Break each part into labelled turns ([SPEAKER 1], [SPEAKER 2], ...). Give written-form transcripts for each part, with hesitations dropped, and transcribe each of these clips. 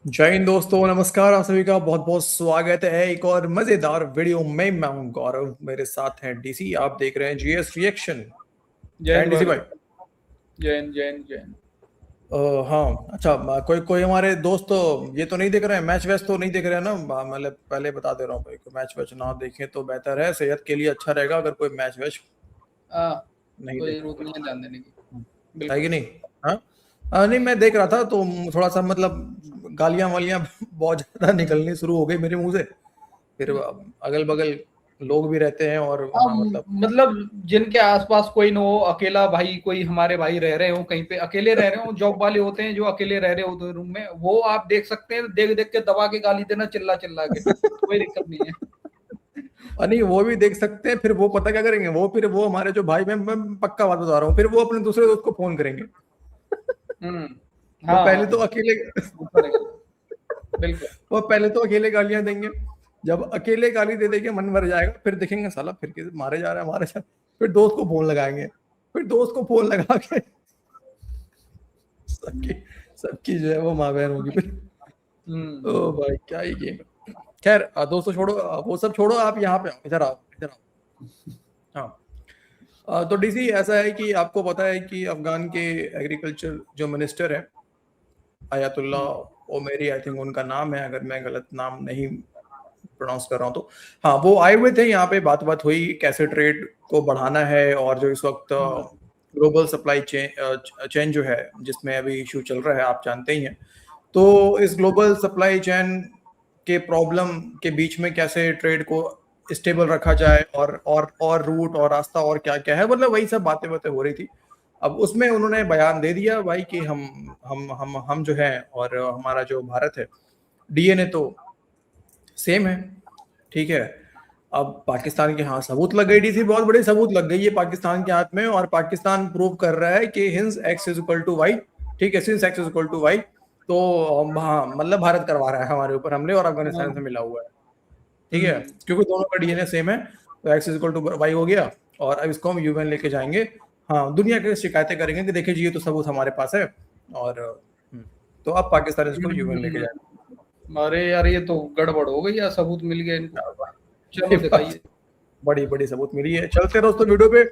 [SPEAKER 1] जय हिंद दोस्तों, नमस्कार। आप सभी का बहुत बहुत स्वागत है एक और मजेदार वीडियो में। मैं हूं गौरव, मेरे साथ हैं डीसी। आप देख रहे हैं जीएस रिएक्शन। क्या है
[SPEAKER 2] जैन
[SPEAKER 1] डीसी
[SPEAKER 2] भाई।
[SPEAKER 1] भाई?
[SPEAKER 2] जैन।
[SPEAKER 1] हाँ, अच्छा। कोई कोई हमारे दोस्त ये तो नहीं देख रहे हैं, मैच वैच तो नहीं देख रहे हैं ना? मतलब पहले बता दे रहा हूँ भाई, मैच वैच ना देखें तो बेहतर है, सेहत के लिए अच्छा रहेगा अगर कोई मैच वैच
[SPEAKER 2] हाँ,
[SPEAKER 1] नहीं
[SPEAKER 2] कोई
[SPEAKER 1] देखें
[SPEAKER 2] जरूरत
[SPEAKER 1] तो।
[SPEAKER 2] नहीं है ध्यान देने की।
[SPEAKER 1] है कि
[SPEAKER 2] बिल्कुल।
[SPEAKER 1] नहीं? हाँ। नहीं, मैं देख रहा था तो थोड़ा सा मतलब गालियां वालियां बहुत ज्यादा निकलनी शुरू हो गई मेरे मुंह से। फिर अगल बगल लोग भी रहते हैं और
[SPEAKER 2] हाँ,
[SPEAKER 1] वहाँ मतलब
[SPEAKER 2] मतलब जिनके आसपास कोई न हो, अकेला भाई, कोई हमारे भाई रह रहे हो कहीं पे, अकेले रह रहे हो, जॉब वाले होते हैं जो अकेले रह रहे होते हैं रूम में, वो आप देख सकते हैं, देख देख के दबा के गाली देना, चिल्ला चिल्ला के, कोई दिक्कत नहीं है।
[SPEAKER 1] और नहीं, वो भी देख सकते हैं। फिर वो पता क्या करेंगे, फिर वो हमारे जो भाई, मैं पक्का बात बता रहा हूँ, फिर वो अपने दूसरे दोस्त को फोन करेंगे।
[SPEAKER 2] हम्म।
[SPEAKER 1] वो
[SPEAKER 2] हाँ हाँ
[SPEAKER 1] पहले तो
[SPEAKER 2] हाँ,
[SPEAKER 1] अकेले
[SPEAKER 2] वो करेंगे। बिल्कुल।
[SPEAKER 1] वो पहले तो अकेले गालियां देंगे। जब अकेले गाली दे देंगे, मन भर जाएगा, फिर देखेंगे साला फिर किसी मारे जा रहा है, मारे जा रहा है। फिर दोस्त को फोन लगाएंगे। फिर दोस्त को फोन लगा के सबकी सबकी जो है वो माँ बहन होगी फिर। ओ
[SPEAKER 2] हम्म।
[SPEAKER 1] भाई, क्या ही गेम है। खैर, दोस्तों छोड़ो, वो सब छोड़ो। आप यहाँ पे आओ, इधर आओ, इधर आओ। हाँ। तो डीसी, ऐसा है कि आपको पता है कि अफगान के एग्रीकल्चर जो मिनिस्टर है, अयातुल्ला
[SPEAKER 2] हम्म।
[SPEAKER 1] ओमेरी, आई थिंक उनका नाम है, अगर मैं गलत नाम नहीं प्रोनाउंस कर रहा हूँ तो। हाँ, वो आए हुए थे यहाँ पे, बात बात हुई कैसे ट्रेड को बढ़ाना है। और जो इस वक्त
[SPEAKER 2] हम्म।
[SPEAKER 1] ग्लोबल सप्लाई चेन जो है, जिसमें अभी इशू चल रहा है, आप जानते ही हैं। तो इस ग्लोबल सप्लाई चेन के प्रॉब्लम के बीच में कैसे ट्रेड को स्टेबल रखा जाए, और रूट और रास्ता और क्या क्या है, मतलब वही सब बातें बातें हो रही थी। अब उसमें उन्होंने बयान दे दिया भाई कि हम जो है, और हमारा जो भारत है, डीएनए तो सेम है। ठीक है। अब पाकिस्तान के हाथ सबूत लग गई, डीसी, बहुत बड़ी सबूत लग गई है पाकिस्तान के हाथ में, और पाकिस्तान प्रूव कर रहा है कि hence x is equal to y. ठीक है, since x is equal to y. तो हाँ, मतलब भारत करवा रहा है हमारे ऊपर हमले, और अफगानिस्तान से
[SPEAKER 2] हाँ।
[SPEAKER 1] मिला हुआ है। ठीक है,
[SPEAKER 2] हम्म।
[SPEAKER 1] क्योंकि दोनों का डीएनए सेम है। तो x is equal to y हो गया। और अब इसको हम यूएन लेके जाएंगे। हाँ, दुनिया की शिकायतें करेंगे कि देखिए जी, ये तो सबूत हमारे पास है। और तो अब पाकिस्तान इसको यूएन लेके जाएगा।
[SPEAKER 2] अरे यार, ये तो गड़बड़ हो गई यार, सबूत मिल गया इनको।
[SPEAKER 1] ये
[SPEAKER 2] चलो
[SPEAKER 1] बात
[SPEAKER 2] दिखाइए।
[SPEAKER 1] बड़ी बड़ी सबूत मिली है। चलते रहो दोस्तों वीडियो पे,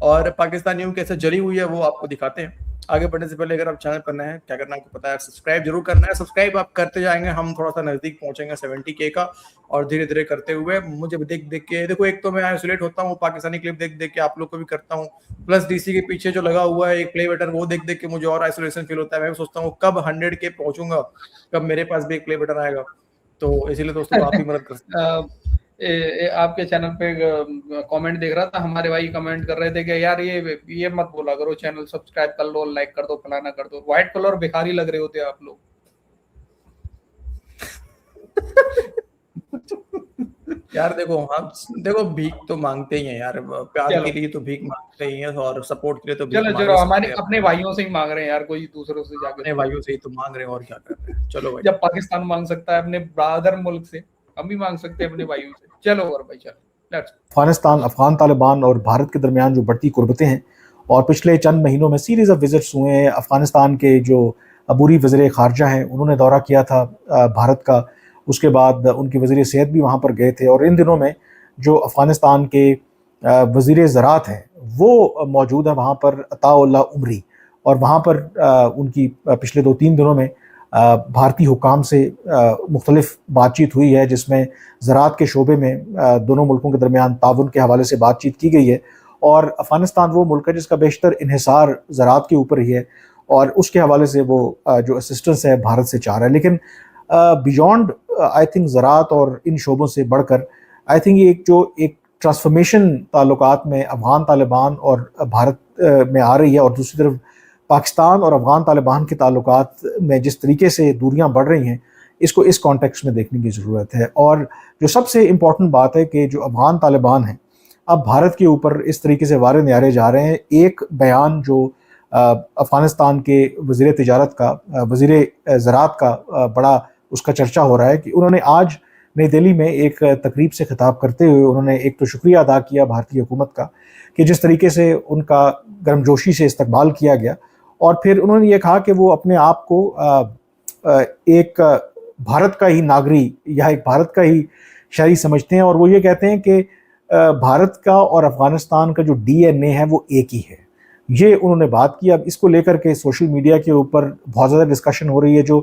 [SPEAKER 1] और पाकिस्तानियों कैसे जली हुई है वो आपको दिखाते हैं। आगे बढ़ने से पहले, अगर आप चैनल पर नए हैं, क्या करना है आपको पता है, सब्सक्राइब जरूर करना है। सब्सक्राइब आप करते जाएंगे, हम थोड़ा सा नजदीक पहुंचेंगे 70K का। और धीरे धीरे करते हुए मुझे भी देख देख के, देखो, एक तो मैं आइसोलेट होता हूँ, पाकिस्तानी क्लिप देख देख के आप लोग को भी करता हूँ। प्लस डीसी के पीछे जो लगा हुआ है एक प्ले बटन, वो देख देख के मुझे और आइसोलेशन फील होता है। मैं भी सोचता हूँ कब 100K पहुंचूंगा, कब मेरे पास भी एक प्ले बटन आएगा। तो इसीलिए दोस्तों आप भी मदद कर सकते
[SPEAKER 2] अ, आपके चैनल पे कमेंट देख रहा था, हमारे भाई कमेंट कर रहे थे कि यार ये मत बोला करो, चैनल सब्सक्राइब कर लो, लाइक कर दो, फलाना कर दो। व्हाइट कलर भिखारी लग रहे होते आप लोग।
[SPEAKER 1] यार देखो, हम देखो, भीख तो मांगते ही हैं यार, प्यार के
[SPEAKER 2] चलो
[SPEAKER 1] लिए तो भीख मांगते ही हैं, और सपोर्ट के लिए तो भीख
[SPEAKER 2] चलो
[SPEAKER 1] मांग
[SPEAKER 2] चलो,
[SPEAKER 1] ही
[SPEAKER 2] हमारे
[SPEAKER 1] सकते हैं।
[SPEAKER 2] अपने भाइयों से ही मांग रहे हैं यार, कोई दूसरों से जाके
[SPEAKER 1] अपने
[SPEAKER 2] थोड़ी।
[SPEAKER 1] भाइयों से ही तो मांग रहे हैं, और क्या कर रहे हैं। चलो भाई।
[SPEAKER 2] जब पाकिस्तान मांग सकता है अपने ब्रादर मुल्क से, हम भी मांग सकते हैं अपने भाइयों से। चलो और भाई, चलो लेट्स।
[SPEAKER 3] अफगानिस्तान, अफगान तालिबान और भारत के दरमियान जो बढ़ती कुर्बतें हैं, और पिछले चंद महीनों में सीरीज ऑफ विजिट्स हुए हैं। अफगानिस्तान के जो अबूरी वज़ीर ख़ारजा हैं, उन्होंने दौरा किया था भारत का। उसके बाद उनके वज़ीर सेहत भी वहाँ पर गए थे। और इन दिनों में जो अफगानिस्तान के वज़ीर ज़राअत हैं, वो मौजूद है वहाँ पर, अताउल्लाह उमरी। और वहाँ पर उनकी पिछले 2-3 दिनों में भारतीय हुकाम से मुख्तलिफ बातचीत हुई है, जिसमें ज़राअत के शोबे में दोनों मुल्कों के दरमियान ताउन के हवाले से बातचीत की गई है। और अफ़गानिस्तान वो मुल्क है जिसका बेशतर इन्हिसार ज़राअत के ऊपर ही है, और उसके हवाले से वो जो असिस्टेंस है भारत से चाह रहा है। लेकिन बियॉन्ड आई थिंक ज़राअत और इन शोबों से बढ़कर, आई थिंक ये एक ट्रांसफॉर्मेशन ताल्लुकात में अफ़गान तालिबान और भारत में आ रही है। और दूसरी तरफ पाकिस्तान और अफ़गान तालिबान के ताल्लुकात में जिस तरीके से दूरियां बढ़ रही हैं, इसको इस कॉन्टेक्स्ट में देखने की ज़रूरत है। और जो सबसे इम्पॉर्टेंट बात है कि जो अफ़गान तालिबान हैं, अब भारत के ऊपर इस तरीके से वारे न्यारे जा रहे हैं। एक बयान जो अफ़गानिस्तान के वज़ीर तिजारत का, वज़ीर ज़राअत का बड़ा उसका चर्चा हो रहा है कि उन्होंने आज नई दिल्ली में एक तकरीब से खिताब करते हुए उन्होंने एक तो शुक्रिया अदा किया भारतीय हुकूमत का कि जिस तरीके से उनका गर्मजोशी से इस्तकबाल किया गया। और फिर उन्होंने ये कहा कि वो अपने आप को एक भारत का ही नागरी या एक भारत का ही शहरी समझते हैं, और वो ये कहते हैं कि भारत का और अफगानिस्तान का जो डीएनए है वो एक ही है। ये उन्होंने बात की। अब इसको लेकर के सोशल मीडिया के ऊपर बहुत ज़्यादा डिस्कशन हो रही है। जो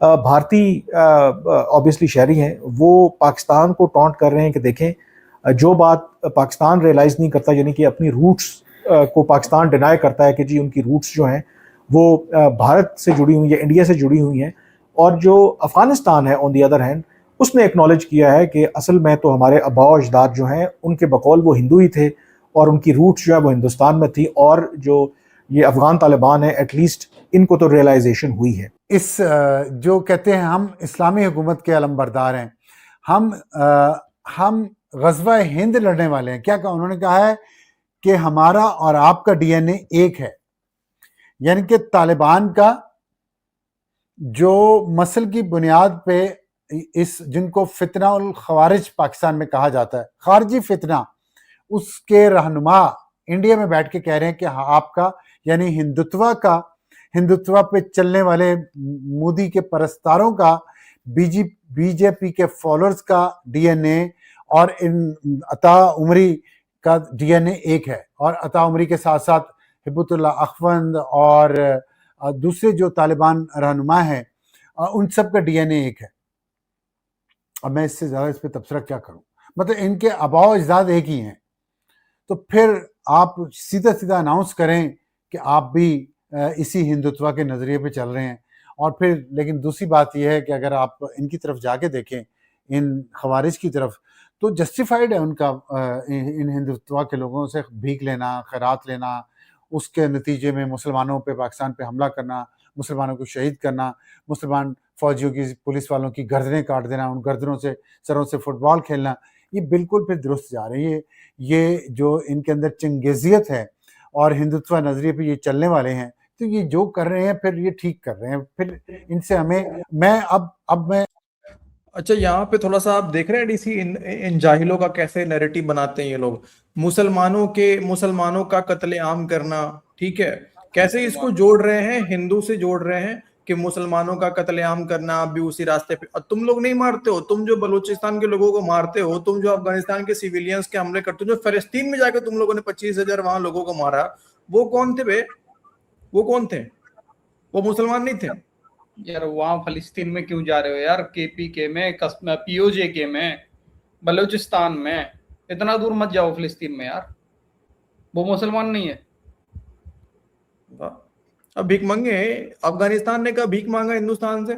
[SPEAKER 3] भारतीय ऑब्वियसली शहरी हैं वो पाकिस्तान को टॉन्ट कर रहे हैं कि देखें जो बात पाकिस्तान रियलाइज़ नहीं करता, यानी कि अपनी रूट्स को पाकिस्तान डिनाई करता है कि जी उनकी रूट्स जो हैं वो भारत से जुड़ी हुई है, इंडिया से जुड़ी हुई हैं, और जो अफ़गानिस्तान है ऑन दी अदर हैंड उसने एक्नॉलेज किया है कि असल में तो हमारे आबा अजदाद जो हैं उनके बकौल वो हिंदू ही थे और उनकी रूट्स जो है वो हिंदुस्तान में थी, और जो ये अफ़गान तालिबान है एटलीस्ट इनको तो रियलाइजेशन हुई है।
[SPEAKER 4] इस जो कहते हैं हम इस्लामी हुकूमत के अलमबरदार हैं, हम ग़ज़वा हिंद लड़ने वाले हैं, क्या कहा उन्होंने? कहा है कि हमारा और आपका डीएनए एक है। यानी कि तालिबान का जो मसल की बुनियाद पे इस जिनको फितना उल खवारिज पाकिस्तान में कहा जाता है, खारजी फितना, उसके रहनुमा इंडिया में बैठ के कह रहे हैं कि हाँ आपका यानी हिंदुत्व पे चलने वाले मोदी के परस्तारों का, बीजेपी के फॉलोअर्स का डीएनए और इन अता उमरी का डीएनए एक है। और अता उमरी के साथ साथ हिब्बतुल्लाह अखवंद और दूसरे जो तालिबान रहनुमा हैं उन सब का डीएनए एक है। अब मैं इससे ज़्यादा इस पर तबसरा क्या करूं? मतलब इनके आबाओ अजदाद एक ही हैं, तो फिर आप सीधा सीधा अनाउंस करें कि आप भी इसी हिंदुत्व के नज़रिए पे चल रहे हैं। और फिर लेकिन दूसरी बात यह है कि अगर आप इनकी तरफ जाके देखें, इन खवारिज की तरफ, तो जस्टिफाइड है उनका इन हिंदुत्व के लोगों से भीख लेना, खैरात लेना, उसके नतीजे में मुसलमानों पे, पाकिस्तान पे हमला करना, मुसलमानों को शहीद करना, मुसलमान फौजियों की, पुलिस वालों की गर्दनें काट देना, उन गर्दनों से, सरों से फुटबॉल खेलना, ये बिल्कुल फिर दुरुस्त जा रही है। ये जो इनके अंदर चंगेजियत है और हिंदुत्व नजरिए पे ये चलने वाले हैं, तो ये जो कर रहे हैं फिर ये ठीक कर रहे हैं। फिर इनसे हमें मैं
[SPEAKER 1] अच्छा, यहाँ पे थोड़ा सा आप देख रहे हैं डीसी इन जाहिलों का कैसे नैरेटिव बनाते हैं ये लोग। मुसलमानों का कत्लेआम करना, ठीक है, कैसे इसको जोड़ रहे हैं, हिंदू से जोड़ रहे हैं कि मुसलमानों का कत्लेआम करना, आप भी उसी रास्ते पे। और तुम लोग नहीं मारते हो, तुम जो बलूचिस्तान के लोगों को मारते हो, तुम जो अफगानिस्तान के सिविलियंस के हमले करते हो, जो फलस्तीन में जाकर तुम लोगों ने 25,000 वहां लोगों को मारा, वो कौन थे बे? वो कौन थे? वो मुसलमान नहीं थे
[SPEAKER 2] यार। वहां फलस्तीन में क्यों जा रहे हो यार? केपीके में, पीओजे में, बलूचिस्तान में, इतना दूर मत जाओ फलस्तीन में यार। वो मुसलमान नहीं है।
[SPEAKER 1] अब भीख मांगे, अफगानिस्तान ने कहा भीख मांगा हिंदुस्तान से?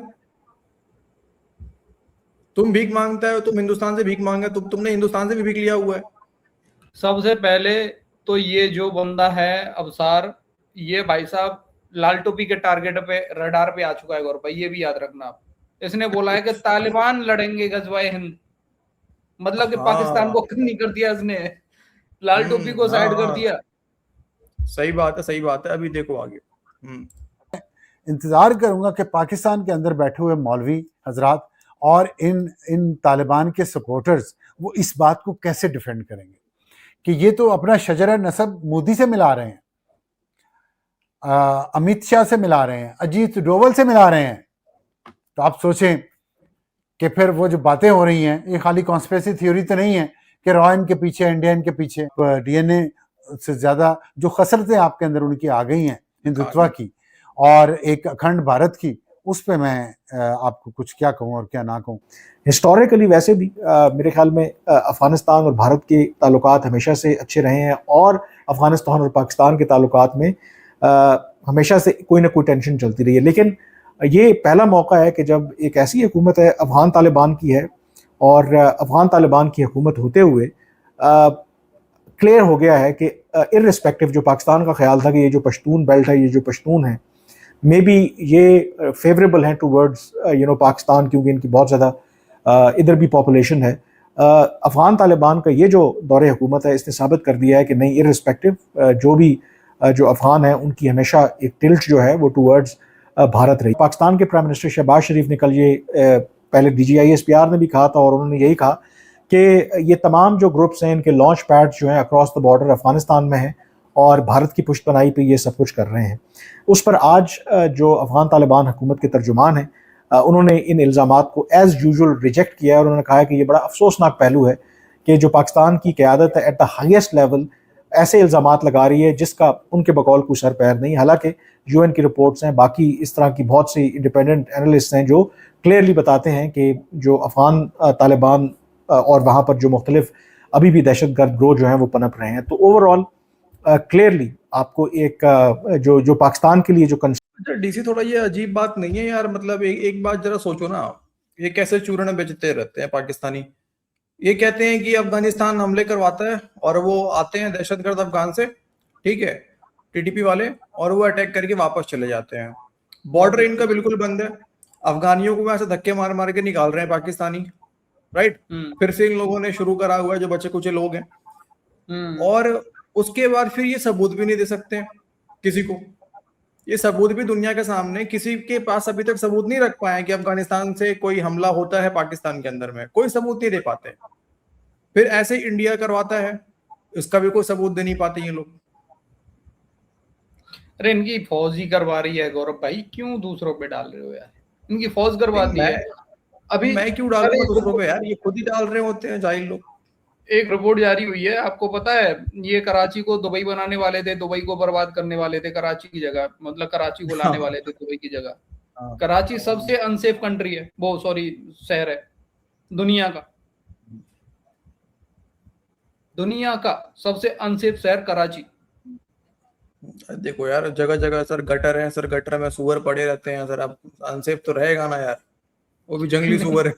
[SPEAKER 1] तुम भीख मांगता है, तुम हिंदुस्तान से भीख मांगा, तुमने हिंदुस्तान से भी भीख लिया हुआ है।
[SPEAKER 2] सबसे पहले तो ये जो बंदा है अबसार, ये भाई साहब लाल टोपी के टारगेट पे, रडार पे आ चुका है गौरव भाई, ये भी याद रखना आप। इसने बोला है कि तालिबान लड़ेंगे ग़ज़वा-ए हिंद, मतलब कि पाकिस्तान को नहीं कर दिया इसने, लाल टोपी को साइड कर दिया।
[SPEAKER 1] सही बात है। अभी देखो आगे।
[SPEAKER 4] इंतजार करूंगा कि पाकिस्तान के अंदर बैठे हुए मौलवी हजरात और इन तालिबान के सपोर्टर्स वो इस बात को कैसे डिफेंड करेंगे कि ये तो अपना शजरा नसब मोदी से मिला रहे हैं, अमित शाह से मिला रहे हैं, अजीत डोवल से मिला रहे हैं। तो आप सोचें कि फिर वो जो बातें हो रही हैं ये खाली कॉन्स्पिरेसी थ्योरी तो नहीं है कि रॉ इनके पीछे, इंडिया इनके पीछे। डीएनए से ज्यादा जो खसरतें आपके अंदर उनकी आ गई हैं हिंदुत्व की और एक अखंड भारत की, उस पे मैं आपको कुछ क्या कहूँ और क्या ना कहूँ।
[SPEAKER 3] हिस्टोरिकली वैसे भी मेरे ख्याल में अफगानिस्तान और भारत के ताल्लुकात हमेशा से अच्छे रहे हैं, और अफगानिस्तान और पाकिस्तान के ताल्लुकात में हमेशा से कोई ना कोई टेंशन चलती रही है। लेकिन ये पहला मौका है कि जब एक ऐसी हुकूमत है अफगान तालिबान की है, और अफगान तालिबान की हुकूमत होते हुए क्लियर हो गया है कि इर्रिस्पेक्टिव जो पाकिस्तान का ख्याल था कि ये जो पश्तून बेल्ट है, ये जो पश्तून है, मे बी ये फेवरेबल हैं टूवर्ड्स पाकिस्तान, क्योंकि इनकी बहुत ज़्यादा इधर भी पॉपुलेशन है। अफ़गान तालिबान का ये जो दौरे हुकूमत है इसने साबित कर दिया है कि नहीं, इर्रिस्पेक्टिव जो भी जो अफ़गान है उनकी हमेशा एक टिल्ट जो है वो टूवर्ड्स भारत रही। पाकिस्तान के प्राइम मिनिस्टर शहबाज शरीफ ने कल ये पहले DGISPR ने भी कहा था, और उन्होंने यही कहा कि ये तमाम जो ग्रुप्स हैं इनके लॉन्च पैड्स जो हैं अक्रॉस द बॉर्डर अफ़गानिस्तान में हैं और भारत की पुश्तपनाही पे ये सब कुछ कर रहे हैं। उस पर आज जो अफ़गान तालिबान हुकूमत के तर्जुमान हैं उन्होंने इन इल्ज़ामात को एज़ यूजुअल रिजेक्ट किया और उन्होंने कहा कि ये बड़ा अफसोसनाक पहलू है कि जो पाकिस्तान की क़यादत है एट द हाईएस्ट लेवल ऐसे इल्ज़ामात लगा रही है जिसका उनके बकौल कोई सर पैर नहीं। हालांकि यूएन की रिपोर्ट्स हैं, बाकी इस तरह की बहुत सी इंडिपेंडेंट एनालिस्ट हैं जो क्लियरली बताते हैं कि जो अफगान तालिबान और वहाँ पर जो मुख्तलिफ अभी भी दहशतगर्द ग्रोह जो हैं वो पनप रहे हैं। तो ओवरऑल क्लियरली आपको एक जो पाकिस्तान के लिए जो
[SPEAKER 1] डीसी थोड़ा ये अजीब बात नहीं है यार, मतलब एक बात जरा सोचो ना, ये कैसे चूरन बेचते रहते हैं पाकिस्तानी। ये कहते हैं कि अफगानिस्तान हमले करवाता है और वो आते हैं दहशतगर्द अफगान से, ठीक है, टीटीपी वाले, और वो अटैक करके वापस चले जाते हैं। बॉर्डर इनका बिल्कुल बंद है, अफगानियों को ऐसे धक्के मार मार के निकाल रहे हैं पाकिस्तानी, राइट। फिर से इन लोगों ने शुरू करा हुआ है जो बच्चे कुछ लोग हैं, और उसके बाद फिर ये सबूत भी नहीं दे सकते किसी को। ये सबूत भी दुनिया के सामने किसी के पास अभी तक सबूत नहीं रख पाए कि अफगानिस्तान से कोई हमला होता है पाकिस्तान के अंदर में, कोई सबूत नहीं दे पाते। फिर ऐसे इंडिया करवाता है, इसका भी कोई सबूत दे नहीं पाते ये लोग।
[SPEAKER 2] अरे इनकी फौज ही करवा रही है गौरव भाई, क्यों दूसरों पे डाल रहे हो यार? इनकी फौज करवाती है। अभी
[SPEAKER 1] मैं क्यों डालूंगा दूसरों पे यार, ये खुद ही डाल रहे होते हैं जाहिल लोग।
[SPEAKER 2] एक रिपोर्ट जारी हुई है, आपको पता है, ये कराची को दुबई बनाने वाले थे, दुबई को बर्बाद करने वाले थे कराची की जगह, मतलब कराची को लाने वाले थे दुबई की जगह। कराची सबसे अनसेफ कंट्री है, वो सॉरी शहर है दुनिया का सबसे अनसेफ शहर कराची।
[SPEAKER 1] देखो यार, जगह जगह सर गटर है सर, गटर में सुअर पड़े रहते हैं सर, अब अनसेफ तो रहेगा ना यार, वो भी जंगली सुअर है।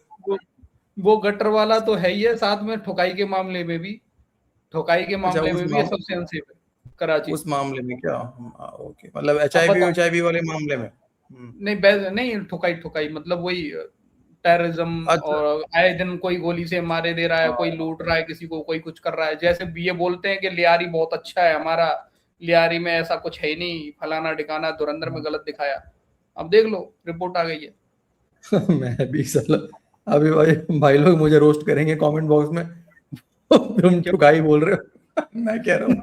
[SPEAKER 2] वो गटर वाला तो है ही है, साथ में ठुकाई के मामले में भी, सबसे अनसेफ है कराची।
[SPEAKER 1] उस मामले में क्या? ओके, मतलब एचआईवी वाले मामले में
[SPEAKER 2] नहीं ठुकाई मतलब वही टेररिज्म।
[SPEAKER 1] अच्छा।
[SPEAKER 2] और आए दिन कोई गोली से मारे दे रहा है, कोई लूट रहा है किसी को, कोई कुछ कर रहा है। जैसे ये बोलते हैं कि लियारी बहुत अच्छा है हमारा, लियारी में ऐसा कुछ है ही नहीं, फलाना ठिकाना, धुरंधर में गलत दिखाया। अब देख लो रिपोर्ट आ गई है।
[SPEAKER 1] मैं भी अभी भाई लोग मुझे रोस्ट करेंगे कमेंट बॉक्स में, तुम ठुकाई बोल रहे हो। मैं कह रहा हूँ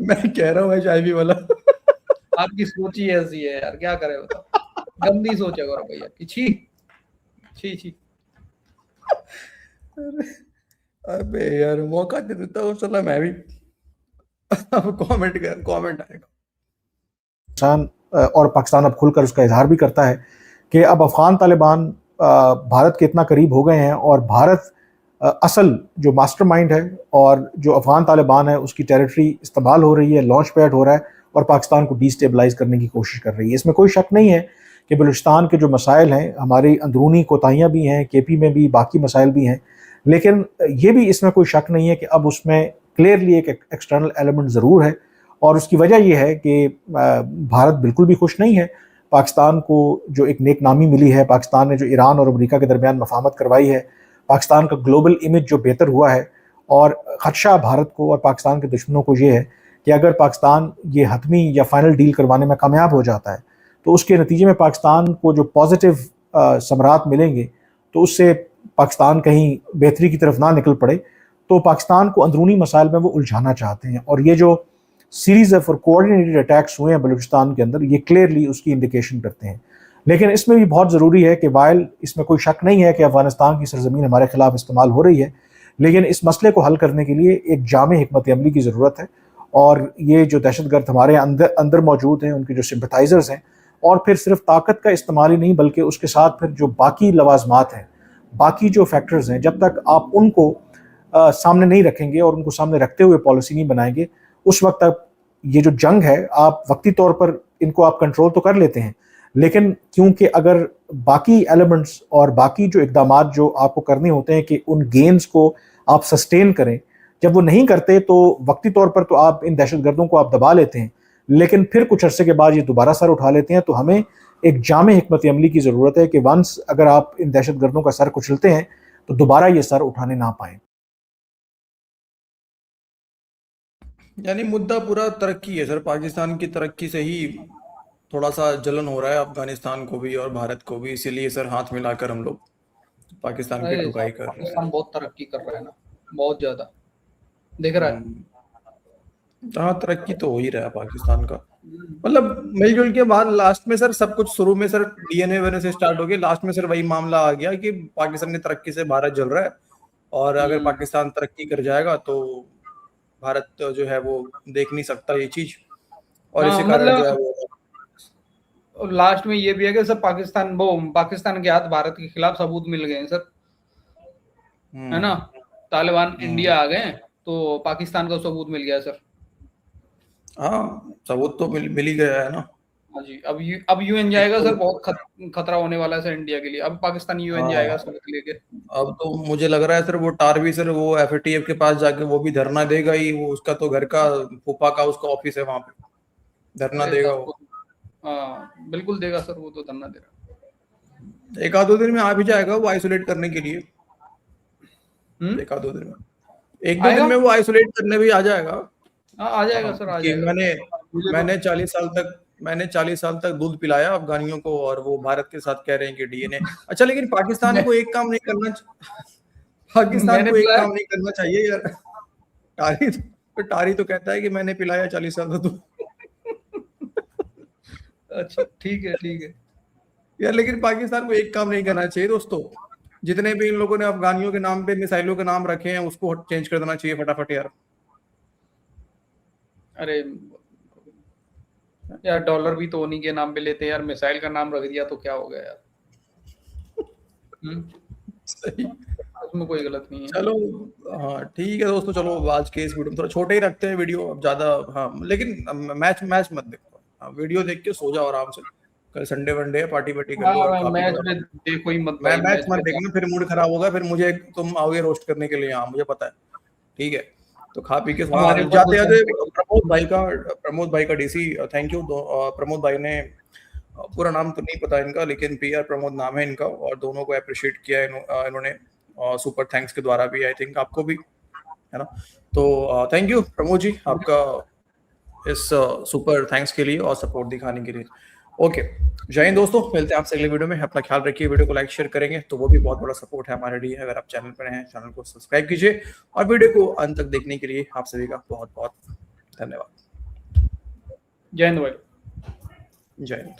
[SPEAKER 1] मैं कह रहा हूँ एचआईवी वाला।
[SPEAKER 2] आपकी सोच ही ऐसी है यार, क्या करे बताओ, गंदी सोच है गौरव भैया की। छी।
[SPEAKER 1] अबे यार मौका दे देता हूँ, चला मैं भी। अब कमेंट आएगा।
[SPEAKER 3] और पाकिस्तान अब खुलकर उसका इजहार भी करता है कि अब अफगान तालिबान भारत के इतना करीब हो गए हैं और भारत असल जो मास्टरमाइंड है और जो अफगान तालिबान है उसकी टेरिटरी इस्तेमाल हो रही है, लॉन्च पैड हो रहा है और पाकिस्तान को डिस्टेबलाइज करने की कोशिश कर रही है। इसमें कोई शक नहीं है कि बलूचिस्तान के जो मसाइल हैं, हमारी अंदरूनी कोताहियाँ भी हैं, केपी में भी बाकी मसाइल भी हैं, लेकिन ये भी इसमें कोई शक नहीं है कि अब उसमें क्लियरली एक एक्सटर्नल एलिमेंट ज़रूर है। और उसकी वजह यह है कि भारत बिल्कुल भी खुश नहीं है। पाकिस्तान को जो एक नेक नामी मिली है, पाकिस्तान ने जो ईरान और अमेरिका के दरमियान मफाहमत करवाई है, पाकिस्तान का ग्लोबल इमेज जो बेहतर हुआ है, और ख़दशा भारत को और पाकिस्तान के दुश्मनों को ये है कि अगर पाकिस्तान ये हतमी या फाइनल डील करवाने में कामयाब हो जाता है तो उसके नतीजे में पाकिस्तान को जो पॉजिटिव समरात मिलेंगे तो उससे पाकिस्तान कहीं बेहतरी की तरफ ना निकल पड़े। तो पाकिस्तान को अंदरूनी मसाइल में वो उलझाना चाहते हैं और ये जो सीरीज ऑफ और कोऑर्डिनेटेड अटैक्स हुए हैं बलूचिस्तान के अंदर, ये क्लियरली उसकी इंडिकेशन करते हैं। लेकिन इसमें भी बहुत ज़रूरी है कि वाइल इसमें कोई शक नहीं है कि अफगानिस्तान की सरजमीन हमारे खिलाफ इस्तेमाल हो रही है, लेकिन इस मसले को हल करने के लिए एक जामे हिकमत अमली की ज़रूरत है। और ये जो दहशतगर्द हमारे अंदर मौजूद हैं, उनके जो सिंपथाइजर्स हैं, और फिर सिर्फ ताकत का इस्तेमाल ही नहीं बल्कि उसके साथ फिर जो बाकी लवाजमात हैं, बाकी जो फैक्टर्स हैं, जब तक आप उनको सामने नहीं रखेंगे और उनको सामने रखते हुए पॉलिसी नहीं बनाएंगे, उस वक्त तक ये जो जंग है, आप वक्ती तौर पर इनको आप कंट्रोल तो कर लेते हैं, लेकिन क्योंकि अगर बाकी एलिमेंट्स और बाकी जो इकदामात जो आपको करने होते हैं कि उन गेन्स को आप सस्टेन करें, जब वो नहीं करते तो वक्ती तौर पर तो आप इन दहशतगर्दों को आप दबा लेते हैं, लेकिन फिर कुछ अरसे के बाद ये दोबारा सर उठा लेते हैं। तो हमें एक जामे हिकमत अमली की ज़रूरत है कि वंस अगर आप इन दहशतगर्दों का सर कुचलते हैं तो दोबारा ये सर उठाने ना पाएं।
[SPEAKER 1] यानी मुद्दा पूरा तरक्की है सर, पाकिस्तान की तरक्की से ही थोड़ा सा जलन हो रहा है अफगानिस्तान को भी और भारत को भी, इसीलिए सर हाथ मिलाकर हम लोग पाकिस्तान की ठुकाई कर रहे हैं।
[SPEAKER 2] पाकिस्तान बहुत तरक्की कर रहा है ना, बहुत ज्यादा दिख रहा है।
[SPEAKER 1] हाँ, तरक्की तो हो ही रहा है पाकिस्तान का। मतलब मिलजुल के बाद लास्ट में सर सब कुछ शुरू में सर डीएनए वगैरह से स्टार्ट हो गया, लास्ट में सर वही मामला आ गया कि पाकिस्तान की तरक्की से भारत जल रहा है, और अगर पाकिस्तान तरक्की कर जाएगा तो भारत जो है वो देख नहीं सकता ये चीज, और इसी कारण जो है वो
[SPEAKER 2] लास्ट में ये भी है कि सर पाकिस्तान के हाथ भारत के खिलाफ सबूत मिल गए हैं सर, है ना। तालिबान इंडिया आ गए तो पाकिस्तान का सबूत मिल गया सर।
[SPEAKER 1] हाँ सबूत तो मिल ही गया है ना।
[SPEAKER 2] हाँ जी, अब यूएन जाएगा सर, बहुत खतरा होने वाला है सर इंडिया के लिए। अब पाकिस्तान यूएन जाएगा सबूत लेके। अब
[SPEAKER 1] तो मुझे लग रहा है सर वो टारवी सर वो एफएटीएफ के पास जाके वो भी धरना देगा ही, वो उसका तो घर का फूफा का उसका ऑफिस है वहां पे, धरना देगा वो।
[SPEAKER 2] हाँ बिल्कुल देगा सर, वो तो धरना देगा।
[SPEAKER 1] एक आध दो दिन में आ भी जाएगा वो आइसोलेट करने के लिए। एक आध दो दिन में, एक दो दिन में वो आइसोलेट करने भी आ जाएगा।
[SPEAKER 2] हाँ आ जाएगा सर, आ जाएगा।
[SPEAKER 1] मैंने 40 साल तक दूध पिलाया अफगानियों को, और वो भारत के साथ कह रहे हैं कि डीएनए। अच्छा लेकिन पाकिस्तान को एक काम नहीं करना चाहिए यार। टारी तो कहता है कि मैंने पिलाया 40 साल तक दूध।
[SPEAKER 2] अच्छा ठीक है
[SPEAKER 1] यार, लेकिन पाकिस्तान को एक काम नहीं करना चाहिए दोस्तों, जितने भी इन लोगों ने अफगानियों के नाम पे मिसाइलों के नाम रखे हैं उसको चेंज कर देना चाहिए फटाफट यार।
[SPEAKER 2] अरे यार डॉलर भी तो उन्हीं के नाम पे लेते हैं यार, मिसाइल का नाम रख दिया तो क्या हो गया यार।
[SPEAKER 1] सही,
[SPEAKER 2] उसमें कोई गलत नहीं है।
[SPEAKER 1] चलो हाँ ठीक है दोस्तों, चलो आज के इस वीडियो में थोड़ा छोटे ही रखते हैं वीडियो, अब ज्यादा हाँ, लेकिन मैच मत देखो, वीडियो देख के सो जाओ आराम से, कल संडे वनडे है, पार्टी वार्टी कर लो।
[SPEAKER 2] मैच में देखो ही मत,
[SPEAKER 1] मैच मत देखना, फिर मूड खराब होगा, फिर मुझे तुम आओगे रोस्ट करने के लिए यहाँ, मुझे पता है। ठीक है, तो खा पी के जाते जाते प्रमोद भाई का डीसी, थैंक यू प्रमोद भाई ने, पूरा नाम तो नहीं पता इनका लेकिन पीआर प्रमोद नाम है इनका, और दोनों को अप्रिशिएट किया इन्होंने सुपर थैंक्स के द्वारा भी, आई थिंक आपको भी है ना। तो थैंक यू प्रमोद जी आपका इस सुपर थैंक्स के लिए और सपोर्ट दिखाने के लिए। ओके, जय हिंद दोस्तों, मिलते हैं आपसे अगले वीडियो में। अपना ख्याल रखिए, वीडियो को लाइक शेयर करेंगे तो वो भी बहुत बड़ा सपोर्ट है हमारे लिए। अगर आप चैनल पर हैं, चैनल को सब्सक्राइब कीजिए, और वीडियो को अंत तक देखने के लिए आप सभी का बहुत बहुत धन्यवाद।
[SPEAKER 2] जय हिंद भाई।
[SPEAKER 1] जय हिंद।